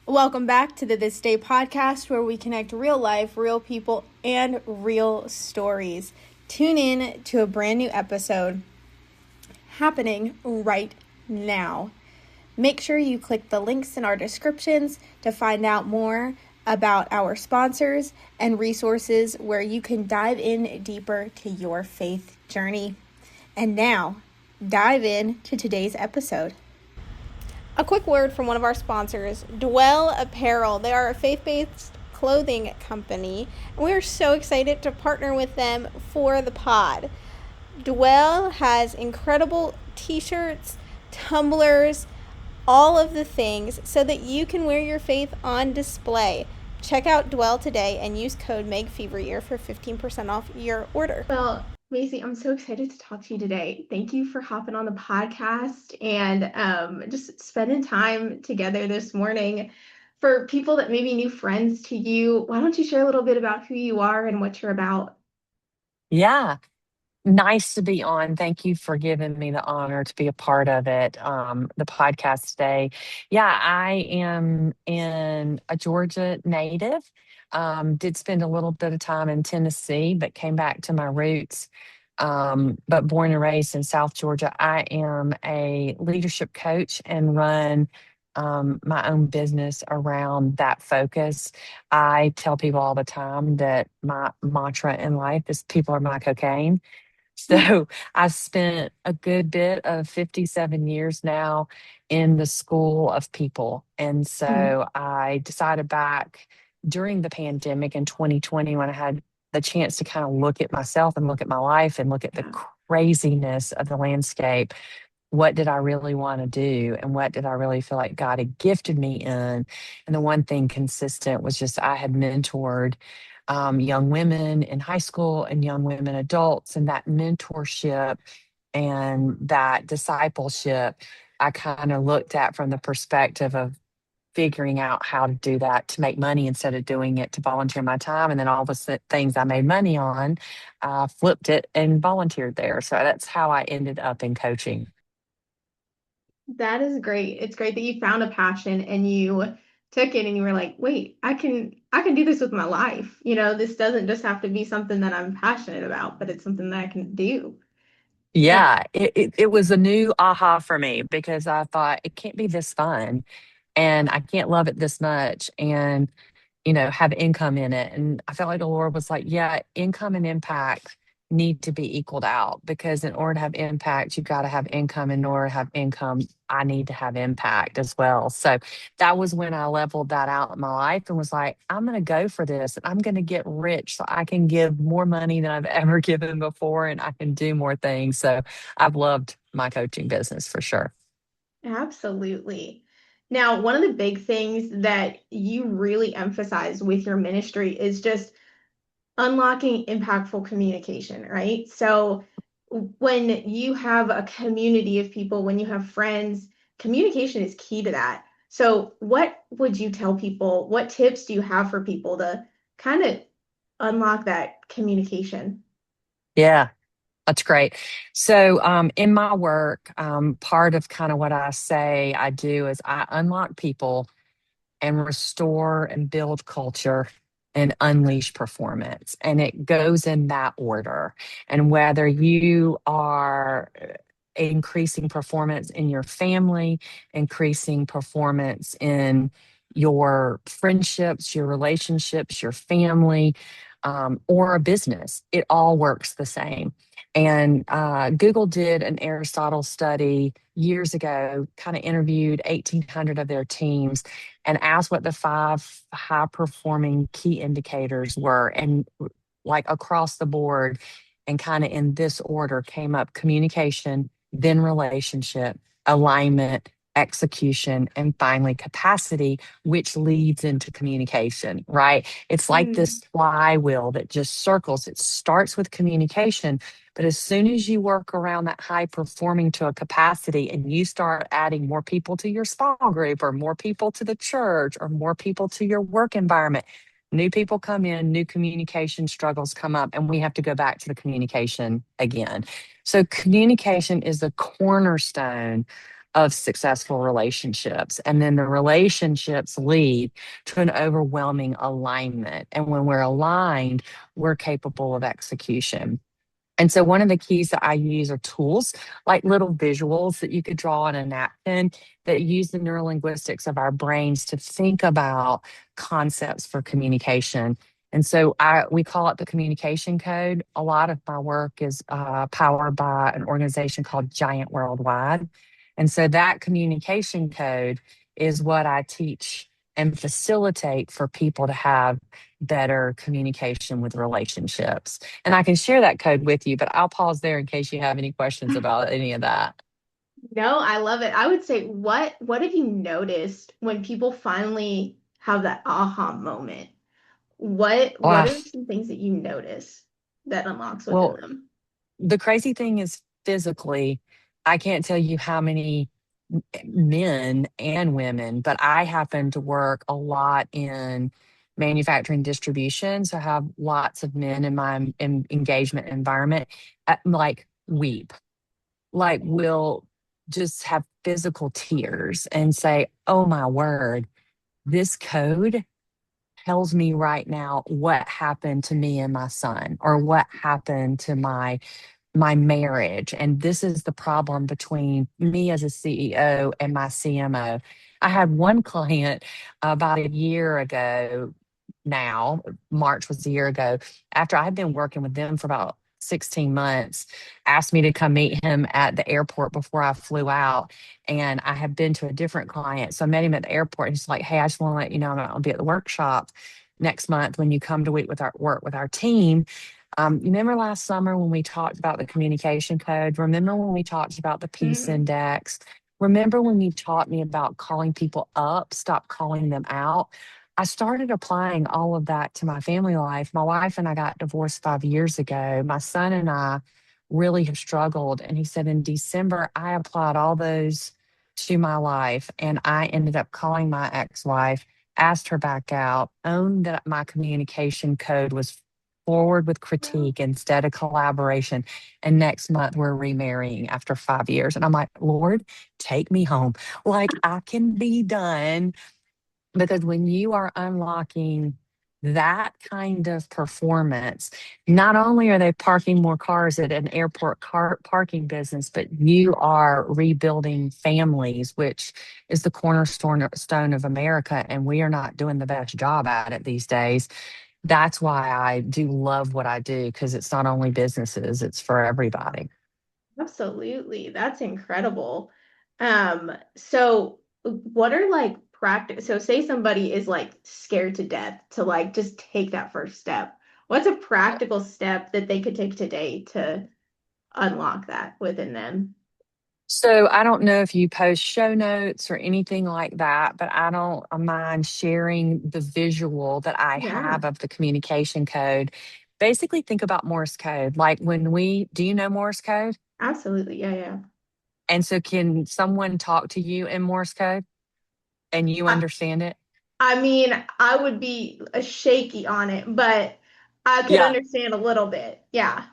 Welcome back to the This Day podcast, where we connect real life, real people, and real stories. Tune in to a brand new episode happening right now. Make sure you click the links in our descriptions to find out more about our sponsors and resources where you can dive in deeper to your faith journey. And now, dive in to today's episode. A quick word from one of our sponsors, Dwell Apparel. They are a faith-based clothing company, and we are so excited to partner with them for the pod. Dwell has incredible t-shirts, tumblers, all of the things so that you can wear your faith on display. Check out Dwell today and use code MEGAFEVERYEAR for 15% off your order. Well, Masi, I'm so excited to talk to you today. Thank you for hopping on the podcast and just spending time together this morning. For people that may be new friends to you, why don't you share a little bit about who you are and what you're about? Yeah, nice to be on. Thank you for giving me the honor to be a part of it, the podcast today. Yeah, I am in a Georgia native. Did spend a little bit of time in Tennessee, but came back to my roots. But born and raised in South Georgia, I am a leadership coach and run my own business around that focus. I tell people all the time that my mantra in life is people are my cocaine. So I spent a good bit of 57 years now in the school of people. And Mm. so I decided back during the pandemic in 2020 when I had the chance to kind of look at myself and look at my life and look at the Yeah. craziness of the landscape. What did I really want to do? And what did I really feel like God had gifted me in? And the one thing consistent was just I had mentored young women in high school and young women adults, and that mentorship and that discipleship I kind of looked at from the perspective of figuring out how to do that to make money instead of doing it to volunteer my time. And then all the things I made money on, I flipped it and volunteered there. So that's how I ended up in coaching. That is great. It's great that you found a passion and you took it and you were like, wait, I can do this with my life. This doesn't just have to be something that I'm passionate about, but it's something that I can do. That Yeah, it was a new aha for me because I thought it can't be this fun and I can't love it this much and, have income in it. And I felt like the Lord was like, yeah, income and impact need to be equaled out because in order to have impact, you've got to have income. In order to have income, I need to have impact as well. So that was when I leveled that out in my life and was like, I'm going to go for this and I'm going to get rich so I can give more money than I've ever given before and I can do more things. So I've loved my coaching business for sure. Absolutely. Now, one of the big things that you really emphasize with your ministry is just unlocking impactful communication, right? So when you have a community of people, when you have friends, communication is key to that. So what would you tell people? What tips do you have for people to kind of unlock that communication? Yeah. That's great. So, in my work, part of kind of what I say I do is I unlock people and restore and build culture and unleash performance. And it goes in that order. And whether you are increasing performance in your family, increasing performance in your friendships, your relationships, your family, or a business, it all works the same. And Google did an Aristotle study years ago, kind of interviewed 1,800 of their teams and asked what the five high performing key indicators were. And like across the board, and kind of in this order came up communication, then relationship, alignment, execution, and finally capacity, which leads into communication, right? It's like Mm. this flywheel that just circles. It starts with communication, but as soon as you work around that high performing to a capacity and you start adding more people to your small group or more people to the church or more people to your work environment, new people come in, new communication struggles come up, and we have to go back to the communication again. So, communication is the cornerstone of successful relationships. And then the relationships lead to an overwhelming alignment. And when we're aligned, we're capable of execution. And so one of the keys that I use are tools like little visuals that you could draw on a napkin that use the neurolinguistics of our brains to think about concepts for communication. And so we call it the communication code. A lot of my work is powered by an organization called Giant Worldwide. And so that communication code is what I teach and facilitate for people to have better communication with relationships. And I can share that code with you, but I'll pause there in case you have any questions about any of that. No, I love it. I would say, what have you noticed when people finally have that aha moment? What Well, are some things that you notice that unlocks within well, them? the crazy thing is physically, I can't tell you how many men and women, but I happen to work a lot in manufacturing distribution. So I have lots of men in my engagement environment, like weep, like will just have physical tears and say, oh my word, this code tells me right now what happened to me and my son, or what happened to my marriage. And this is the problem between me as a CEO and my CMO. I had one client about a year ago now, March was a year ago, after I had been working with them for about 16 months, asked me to come meet him at the airport before I flew out. And I had been to a different client. So I met him at the airport and he's like, hey, I just want to let you know I'm going to be at the workshop next month when you come to work with our team. You remember last summer when we talked about the communication code? Remember when we talked about the peace Mm, index? Remember when you taught me about calling people up, stop calling them out? I started applying all of that to my family life. My wife and I got divorced 5 years ago. My son and I really have struggled. And he said in December, I applied all those to my life. And I ended up calling my ex wife, asked her back out, owned that my communication code was forward with well, critique instead of collaboration. And next month we're remarrying after 5 years. And I'm like, Lord, take me home. Like I can be done, because when you are unlocking that kind of performance, not only are they parking more cars at an airport car parking business, but you are rebuilding families, which is the cornerstone of America. And we are not doing the best job at it these days. That's why I do love what I do, because it's not only businesses, it's for everybody. absolutely. That's incredible. So what are like practice? So say somebody is like scared to death to like just take that first step. What's a practical step that they could take today to unlock that within them? So I don't know if you post show notes or anything like that, but I don't mind sharing the visual that I Yeah, have of the communication code. Basically, think about Morse code. Like do you know Morse code? absolutely. Yeah, yeah. And so, can someone talk to you in Morse code and you I, understand it? I mean, I would be a shaky on it, but I could Yeah. understand a little bit. Yeah.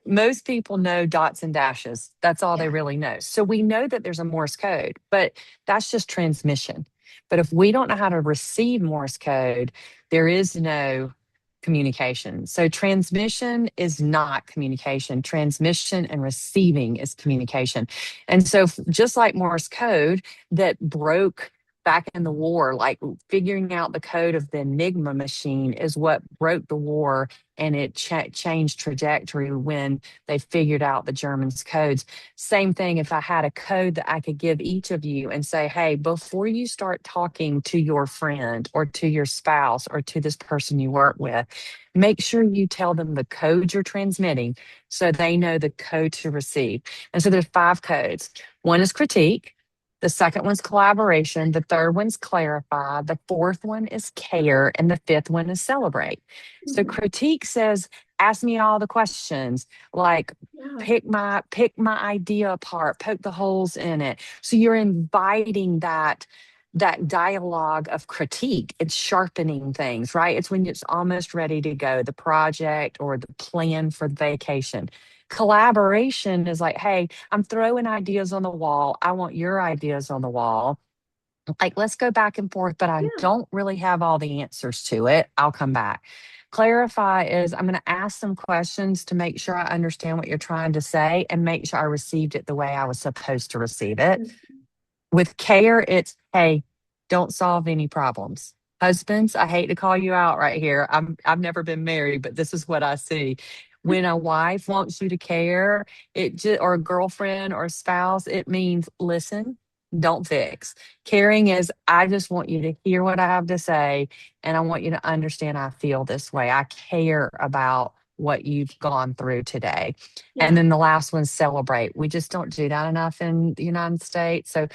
Most people know dots and dashes. That's all they Yeah. really know. So we know that there's a Morse code, but that's just transmission. But if we don't know how to receive Morse code, there is no communication. So transmission is not communication. Transmission and receiving is communication. And so, just like Morse code that broke back in the war, like figuring out the code of the Enigma machine is what broke the war, and it changed trajectory when they figured out the Germans' codes. Same thing if I had a code that I could give each of you and say, hey, before you start talking to your friend or to your spouse or to this person you work with, make sure you tell them the code you're transmitting so they know the code to receive. And so there's 5 codes. One is critique. The second one's collaboration. The third one's clarify. The fourth one is care. And the fifth one is celebrate. So Mhm. critique says, ask me all the questions, like Yeah. pick my idea apart, poke the holes in it. So you're inviting that dialogue of critique. It's sharpening things, right? It's when it's almost ready to go, the project or the plan for the vacation. Collaboration is like, hey, I'm throwing ideas on the wall. I want your ideas on the wall. Like, let's go back and forth, but I Yeah. don't really have all the answers to it. I'll come back. Clarify is I'm going to ask some questions to make sure I understand what you're trying to say and make sure I received it the way I was supposed to receive it. With care, it's, hey, don't solve any problems. Husbands, I hate to call you out right here. I've never been married, but this is what I see. When a wife wants you to care, it just, or a girlfriend or a spouse, it means listen, don't fix. Caring is I just want you to hear what I have to say, and I want you to understand I feel this way. I care about what you've gone through today. And Yeah. then the last one, celebrate. We just don't do that enough in the United States. So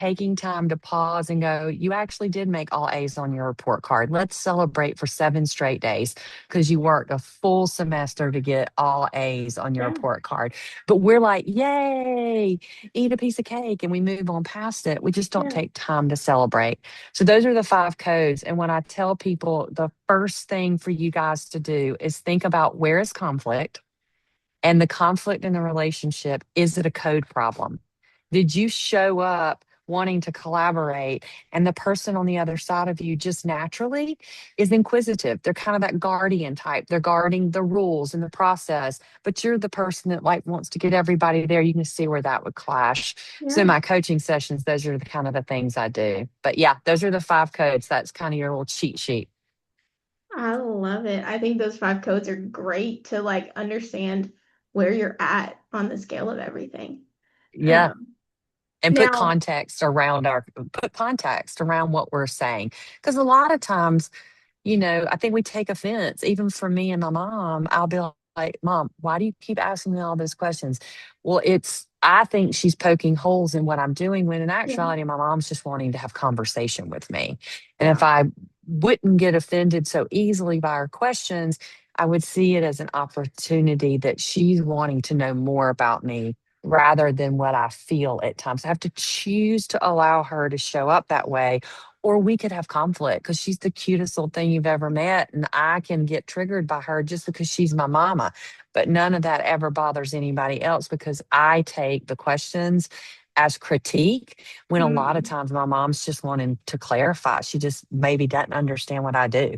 taking time to pause and go, you actually did make all A's on your report card. Let's celebrate for 7 straight days because you worked a full semester to get all A's on your Yeah. report card. But we're like, yay, eat a piece of cake and we move on past it. We just don't Yeah. take time to celebrate. So those are the 5 codes. And when I tell people, the first thing for you guys to do is think about where is conflict, and the conflict in the relationship, is it a code problem? Did you show up wanting to collaborate and the person on the other side of you just naturally is inquisitive? They're kind of that guardian type. They're guarding the rules and the process, but you're the person that like wants to get everybody there. You can see where that would clash. So in Yeah. my coaching sessions, those are the kind of the things I do. But yeah, those are the 5 codes. That's kind of your little cheat sheet. I love it. I think those 5 codes are great to like understand where you're at on the scale of everything. Yeah. Um, And Now, put context around what we're saying. Because a lot of times, I think we take offense. Even for me and my mom, I'll be like, Mom, why do you keep asking me all those questions? Well, I think she's poking holes in what I'm doing when in yeah, actuality, my mom's just wanting to have conversation with me. And if yeah. I wouldn't get offended so easily by her questions, I would see it as an opportunity that she's wanting to know more about me rather than what I feel at times. I have to choose to allow her to show up that way, or we could have conflict because she's the cutest little thing you've ever met. And I can get triggered by her just because she's my mama. But none of that ever bothers anybody else because I take the questions as critique when a lot of Mm. times my mom's just wanting to clarify. She just maybe doesn't understand what I do.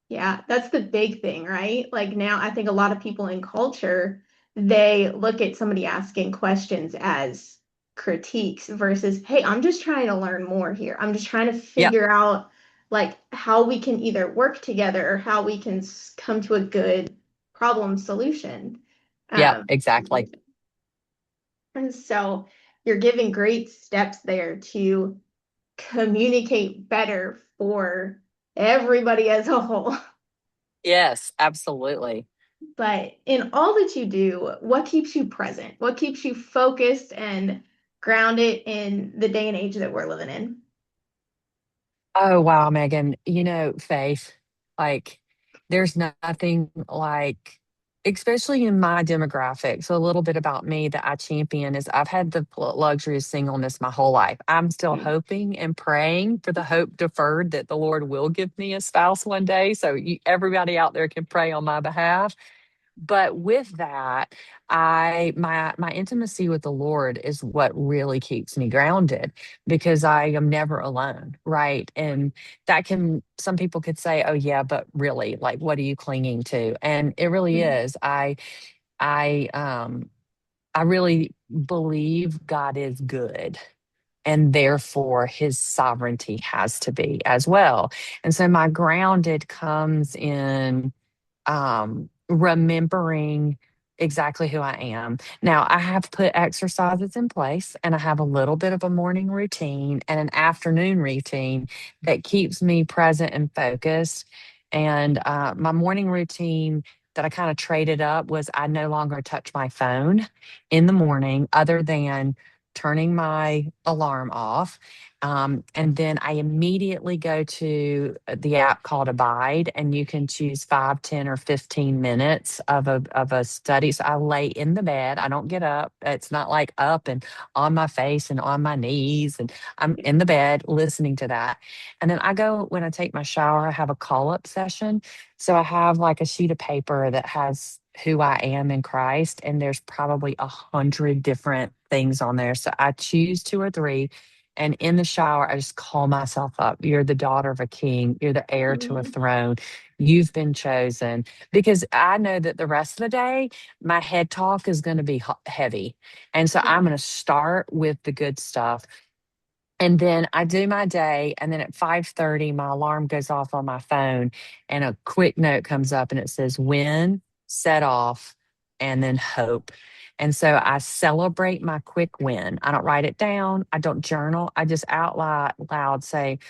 Yeah, that's the big thing, right? Like now, I think a lot of people in culture, they look at somebody asking questions as critiques versus, hey, I'm just trying to learn more here. I'm just trying to Yep. figure out like how we can either work together or how we can come to a good problem solution. Yep. Um, Exactly. and so you're giving great steps there to communicate better for everybody as a whole. Yes, absolutely. But in all that you do, what keeps you present? What keeps you focused and grounded in the day and age that we're living in? Oh, wow, Megan. Faith, like, there's nothing like, especially in my demographic. So, a little bit about me that I champion is I've had the luxury of singleness my whole life. I'm still hoping and praying for the hope deferred that the Lord will give me a spouse one day. So, everybody out there can pray on my behalf. But with that, my intimacy with the Lord is what really keeps me grounded because I am never alone, right? And that can some people could say, "Oh yeah, but really, like what are you clinging to?" And it really Mhm. is. I really believe God is good, and therefore his sovereignty has to be as well. And so my grounded comes in remembering exactly who I am. Now, I have put exercises in place and I have a little bit of a morning routine and an afternoon routine that keeps me present and focused. And my morning routine that I kind of traded up was I no longer touch my phone in the morning other than turning my alarm off. And then I immediately go to the app called Abide, and you can choose 5, 10, or 15 minutes of a study. So I lay in the bed. I don't get up. It's not like up and on my face and on my knees. And I'm in the bed listening to that. And then I go when I take my shower, I have a call up session. So I have like a sheet of paper that has who I am in Christ, and there's probably 100 different things on there. So I choose two or three, and in the shower, I just call myself up. You're the daughter of a king. You're the heir to a Mhm. throne. You've been chosen. Because I know that the rest of the day, my head talk is going to be heavy. And so Yeah. I'm going to start with the good stuff. And then I do my day, and then at 5:30, my alarm goes off on my phone, and a quick note comes up, and it says win, set off, and then hope. And so I celebrate my quick win. I don't write it down. I don't journal. I just out loud say,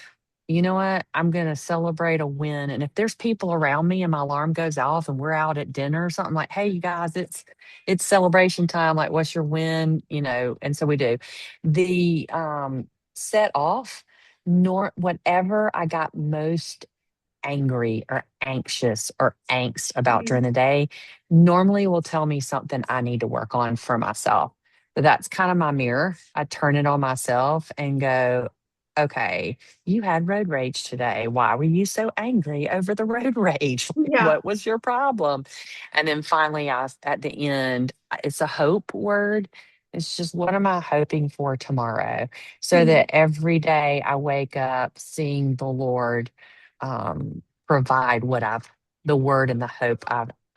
you know what? I'm going to celebrate a win. And if there's people around me and my alarm goes off and we're out at dinner or something, like, hey, you guys, it's celebration time. Like, what's your win? And so we do. The set off, nor whatever I got most angry or anxious or angst about during Mhm. the day normally will tell me something I need to work on for myself. But that's kind of my mirror. I turn it on myself and go, okay, you had road rage today. Why were you so angry over the road rage? Like, Yeah. what was your problem? And then finally, at the end, it's a hope word. It's just, what am I hoping for tomorrow? So that Mhm. every day I wake up seeing the Lord provide the word and the hope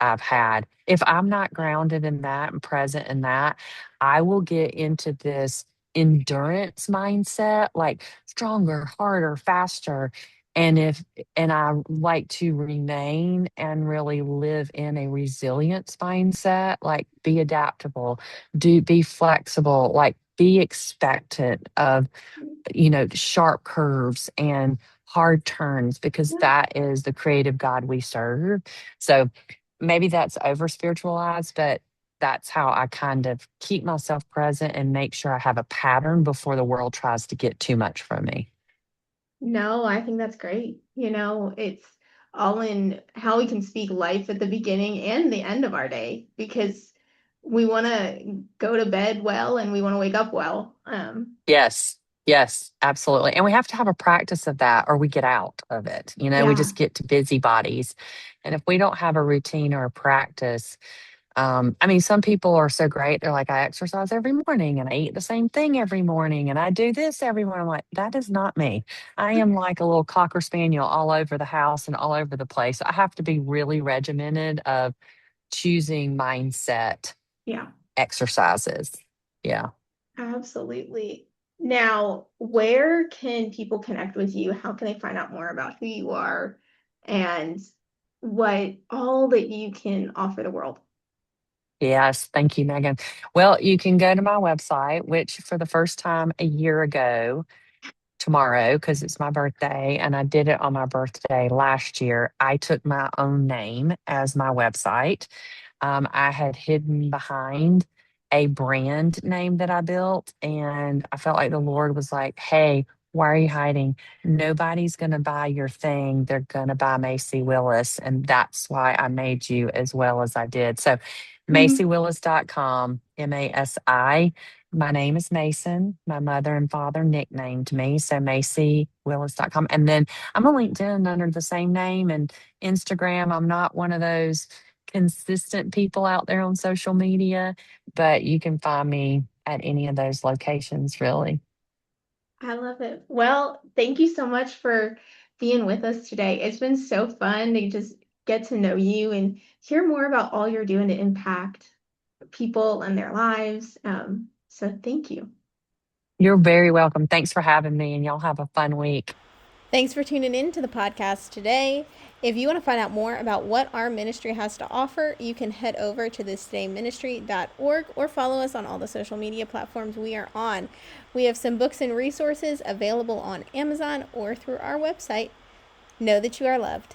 I've had. If I'm not grounded in that and present in that, I will get into this endurance mindset, like stronger, harder, faster. And I like to remain and really live in a resilience mindset, like be adaptable, be flexible, like be expectant of sharp curves and hard turns, because Yeah. that is the creative God we serve. So maybe that's over spiritualized, but that's how I kind of keep myself present and make sure I have a pattern before the world tries to get too much from me. No, I think that's great. It's all in how we can speak life at the beginning and the end of our day because we want to go to bed well and we want to wake up well. Yes. Yes, absolutely. And we have to have a practice of that or we get out of it. We Yeah. just get to busybodies. And if we don't have a routine or a practice, I mean, some people are so great. They're like, I exercise every morning and I eat the same thing every morning and I do this every morning. I'm like, that is not me. I am like a little cocker spaniel all over the house and all over the place. I have to be really regimented of choosing mindset Yeah. exercises. Yeah. Absolutely. Now, where can people connect with you? How can they find out more about who you are and what all that you can offer the world? Yes. Thank you, Megan. Well, you can go to my website, which for the first time a year ago, tomorrow, because it's my birthday and I did it on my birthday last year, I took my own name as my website. I had hidden behind a brand name that I built, and I felt like the Lord was like, hey, why are you hiding? Nobody's going to buy your thing. They're going to buy Masi Willis. And that's why I made you as well as I did. So, Mhm. MasiWillis.com, Masi. My name is Mason. My mother and father nicknamed me. So, MasiWillis.com. And then I'm on LinkedIn under the same name, and Instagram. I'm not one of those consistent people out there on social media, but you can find me at any of those locations, really. I love it. Well, thank you so much for being with us today. It's been so fun to just get to know you and hear more about all you're doing to impact people and their lives. So thank you. You're very welcome. Thanks for having me, and y'all have a fun week. Thanks for tuning in to the podcast today. If you want to find out more about what our ministry has to offer, you can head over to thisdayministry.org or follow us on all the social media platforms we are on. We have some books and resources available on Amazon or through our website. Know that you are loved.